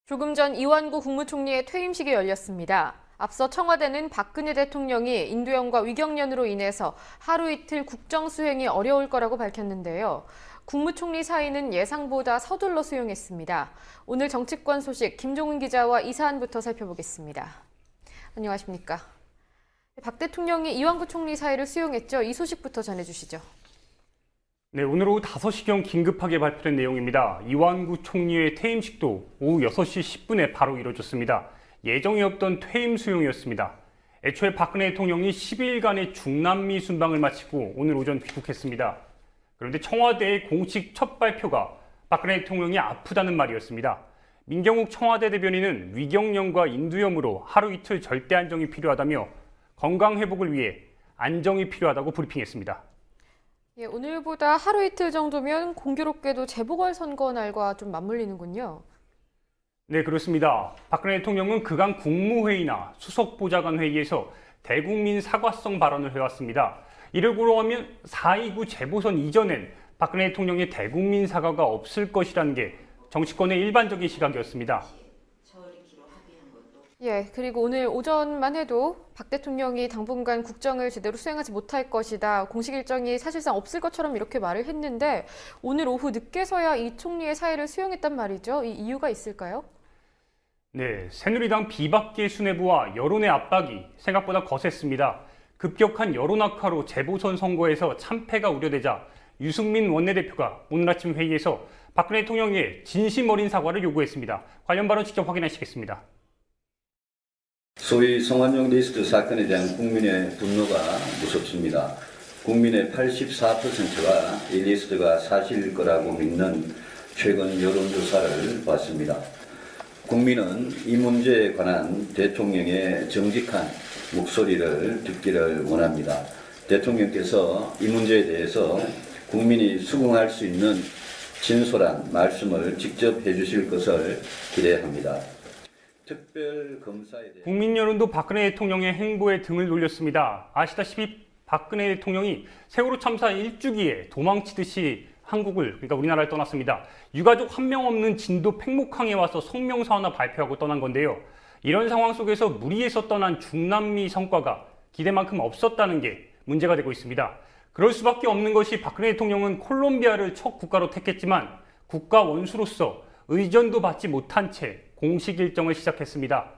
조금 전 이완구 국무총리의 퇴임식이 열렸습니다. 앞서 청와대는 박근혜 대통령이 인두연과 위경련으로 인해서 하루 이틀 국정 수행이 어려울 거라고 밝혔는데요. 국무총리 사의는 예상보다 서둘러 수용했습니다. 오늘 정치권 소식 김종은 기자와 이 사안부터 살펴보겠습니다. 안녕하십니까? 박 대통령이 이완구 총리 사의를 수용했죠. 이 소식부터 전해주시죠. 네, 오늘 오후 5시경 긴급하게 발표된 내용입니다. 이완구 총리의 퇴임식도 오후 6시 10분에 바로 이뤄졌습니다. 예정이 없던 퇴임 수용이었습니다. 애초에 박근혜 대통령이 10일간의 중남미 순방을 마치고 오늘 오전 귀국했습니다. 그런데 청와대의 공식 첫 발표가 박근혜 대통령이 아프다는 말이었습니다. 민경욱 청와대 대변인은 위경련과 인두염으로 하루 이틀 절대 안정이 필요하다며 건강 회복을 위해 안정이 필요하다고 브리핑했습니다. 오늘보다 하루 이틀 정도면 공교롭게도 재보궐선거 날과 좀 맞물리는군요. 네, 그렇습니다. 박근혜 대통령은 그간 국무회의나 수석보좌관 회의에서 대국민 사과성 발언을 해왔습니다. 이를 고려하면 4.29 재보선 이전엔 박근혜 대통령의 대국민 사과가 없을 것이라는 게 정치권의 일반적인 시각이었습니다. 그리고 오늘 오전만 해도 박 대통령이 당분간 국정을 제대로 수행하지 못할 것이다. 공식 일정이 사실상 없을 것처럼 이렇게 말을 했는데 오늘 오후 늦게서야 이 총리의 사의를 수용했단 말이죠. 이 이유가 있을까요? 네, 새누리당 비박계 수뇌부와 여론의 압박이 생각보다 거셌습니다. 급격한 여론 악화로 재보선 선거에서 참패가 우려되자 유승민 원내대표가 오늘 아침 회의에서 박근혜 대통령의 진심 어린 사과를 요구했습니다. 관련 발언 직접 확인하시겠습니다. 소위 성완종 리스트 사건에 대한 국민의 분노가 무섭습니다. 국민의 84%가 이 리스트가 사실일 거라고 믿는 최근 여론조사를 봤습니다. 국민은 이 문제에 관한 대통령의 정직한 목소리를 듣기를 원합니다. 대통령께서 이 문제에 대해서 국민이 수긍할 수 있는 진솔한 말씀을 직접 해주실 것을 기대합니다. 국민 여론도 박근혜 대통령의 행보에 등을 돌렸습니다. 아시다시피 박근혜 대통령이 세월호 참사 1주기에 도망치듯이 그러니까 우리나라를 떠났습니다. 유가족 한 명 없는 진도 팽목항에 와서 성명서 하나 발표하고 떠난 건데요. 이런 상황 속에서 무리해서 떠난 중남미 성과가 기대만큼 없었다는 게 문제가 되고 있습니다. 그럴 수밖에 없는 것이 박근혜 대통령은 콜롬비아를 첫 국가로 택했지만 국가 원수로서 의전도 받지 못한 채 공식 일정을 시작했습니다.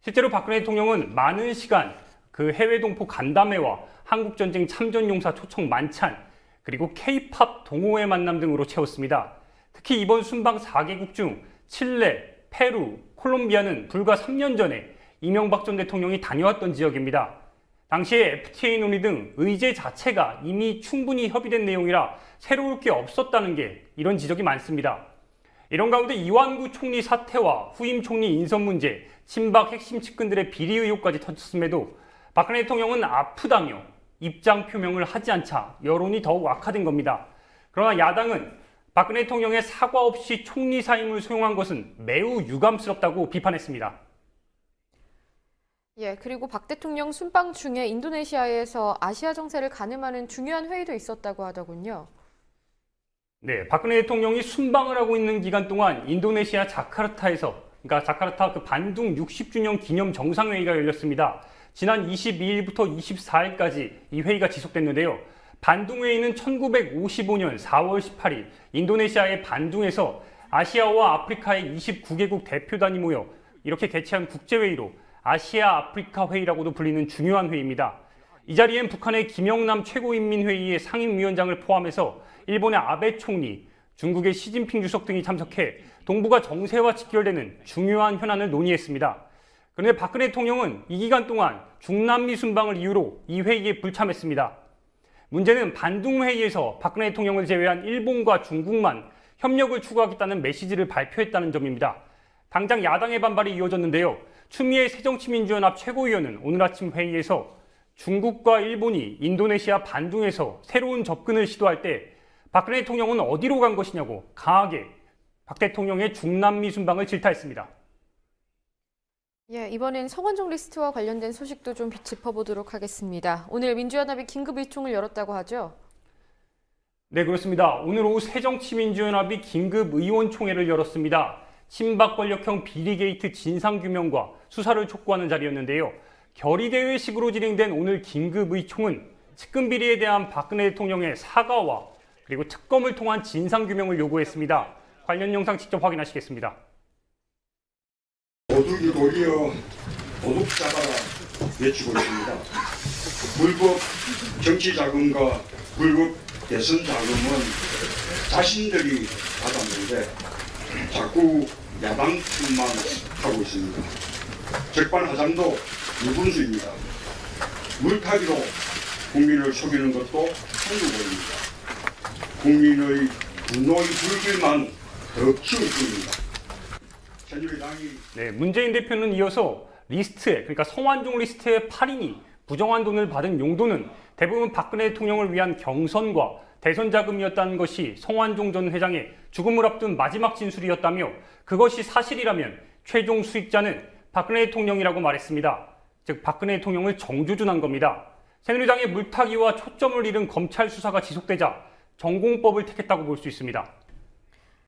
실제로 박근혜 대통령은 많은 시간 그 해외 동포 간담회와 한국전쟁 참전용사 초청 만찬 그리고 K-팝 동호회 만남 등으로 채웠습니다. 특히 이번 순방 4개국 중 칠레, 페루, 콜롬비아는 불과 3년 전에 이명박 전 대통령이 다녀왔던 지역입니다. 당시에 FTA 논의 등 의제 자체가 이미 충분히 협의된 내용이라 새로울 게 없었다는 게 이런 지적이 많습니다. 이런 가운데 이완구 총리 사퇴와 후임 총리 인선 문제, 친박 핵심 측근들의 비리 의혹까지 터졌음에도 박근혜 대통령은 아프다며 입장 표명을 하지 않자 여론이 더욱 악화된 겁니다. 그러나 야당은 박근혜 대통령의 사과 없이 총리 사임을 수용한 것은 매우 유감스럽다고 비판했습니다. 그리고 박 대통령 순방 중에 인도네시아에서 아시아 정세를 가늠하는 중요한 회의도 있었다고 하더군요. 네, 박근혜 대통령이 순방을 하고 있는 기간 동안 인도네시아 자카르타에서 자카르타 그 반둥 60주년 기념 정상회의가 열렸습니다. 지난 22일부터 24일까지 이 회의가 지속됐는데요. 반둥 회의는 1955년 4월 18일 인도네시아의 반둥에서 아시아와 아프리카의 29개국 대표단이 모여 이렇게 개최한 국제회의로 아시아 아프리카 회의라고도 불리는 중요한 회의입니다. 이 자리엔 북한의 김영남 최고인민회의의 상임위원장을 포함해서 일본의 아베 총리, 중국의 시진핑 주석 등이 참석해 동북아 정세와 직결되는 중요한 현안을 논의했습니다. 그런데 박근혜 대통령은 이 기간 동안 중남미 순방을 이유로 이 회의에 불참했습니다. 문제는 반둥 회의에서 박근혜 대통령을 제외한 일본과 중국만 협력을 추구하겠다는 메시지를 발표했다는 점입니다. 당장 야당의 반발이 이어졌는데요. 추미애 새정치민주연합 최고위원은 오늘 아침 회의에서 중국과 일본이 인도네시아 반둥에서 새로운 접근을 시도할 때 박근혜 대통령은 어디로 간 것이냐고 강하게 박 대통령의 중남미 순방을 질타했습니다. 이번엔 성완종 리스트와 관련된 소식도 좀 짚어보도록 하겠습니다. 오늘 민주연합이 긴급의총을 열었다고 하죠? 네, 그렇습니다. 오늘 오후 새정치민주연합이 긴급의원총회를 열었습니다. 친박 권력형 비리게이트 진상규명과 수사를 촉구하는 자리였는데요. 결의대회식으로 진행된 오늘 긴급의총은 측근 비리에 대한 박근혜 대통령의 사과와 그리고 특검을 통한 진상규명을 요구했습니다. 관련 영상 직접 확인하시겠습니다. 도둑이 도리어 도둑 잡아라 외치고 있습니다. 불법 정치 자금과 불법 대선 자금은 자신들이 받았는데 자꾸 야당 틈만 하고 있습니다. 적반하장도 무분수입니다. 물타기로 국민을 속이는 것도 한두 번입니다. 국민의 분노의 불길만 더 키울 뿐입니다. 새누리당이 네, 문재인 대표는 이어서 리스트에, 그러니까 성완종 리스트의 8인이 부정한 돈을 받은 용도는 대부분 박근혜 대통령을 위한 경선과 대선 자금이었다는 것이 성완종 전 회장의 죽음을 앞둔 마지막 진술이었다며 그것이 사실이라면 최종 수익자는 박근혜 대통령이라고 말했습니다. 즉 박근혜 대통령을 정주준한 겁니다. 새누리당의 물타기와 초점을 잃은 검찰 수사가 지속되자 전공법을 택했다고 볼 수 있습니다.